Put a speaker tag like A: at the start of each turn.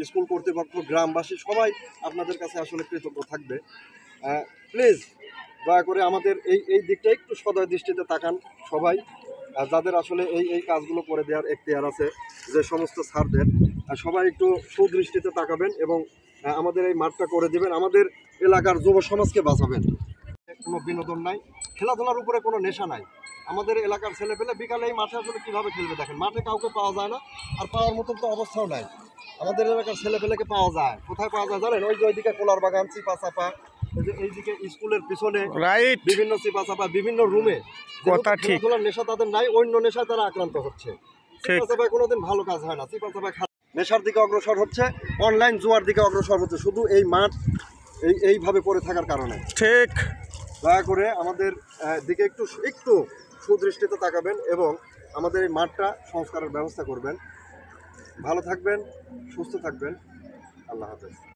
A: School কর্তৃপক্ষ, গ্রামবাসী সবাই আপনাদের কাছে আসলে কৃতজ্ঞ থাকবে। প্লিজ দয়া করে আমাদের এই দিকটা একটু সদয় দৃষ্টিতে তাকান সবাই, যাদের আসলে এই কাজগুলো করে দেওয়ার এখতিয়ার আছে, যে সমস্ত স্যারদের, সবাই একটু সুদৃষ্টিতে তাকাবেন এবং আমাদের এই মাঠটা করে দেবেন, আমাদের এলাকার যুব সমাজকে বাঁচাবেন। কোনো বিনোদন নাই, খেলাধুলার উপরে কোনো নেশা নাই। আমাদের এলাকার ছেলেপেলে বিকালে এই মাঠে আসলে কীভাবে খেলবে দেখেন, মাঠে কাউকে পাওয়া যায় না, আর পাওয়ার মতন তো অবস্থাও নাই। আমাদের এলাকার ছেলেপেলেকে পাওয়া যায়, কোথায় পাওয়া যায় জানেন? ওই যে ওইদিকে কোলার বাগান, চিপা চাপা, এইদিকে স্কুলের পিছনে
B: রাইট,
A: বিভিন্ন চিপা চাপা, বিভিন্ন রুমে।
B: কথা ঠিক।
A: খেলাধুলার নেশা তাদের নাই, অন্য নেশায় তারা আক্রান্ত হচ্ছে। চিপা চাপায় কোনোদিন ভালো কাজ হয় না, চিপা চাপায় নেশার দিকে অগ্রসর হচ্ছে, অনলাইন জুয়ার দিকে অগ্রসর হচ্ছে, শুধু এই মাঠ এইভাবে পড়ে থাকার কারণে।
B: ঠিক,
A: দয়া করে আমাদের দিকে একটু সুদৃষ্টিতে তাকাবেন এবং আমাদের এই মাঠটা সংস্কারের ব্যবস্থা করবেন। ভালো থাকবেন, সুস্থ থাকবেন। আল্লাহ হাফেজ।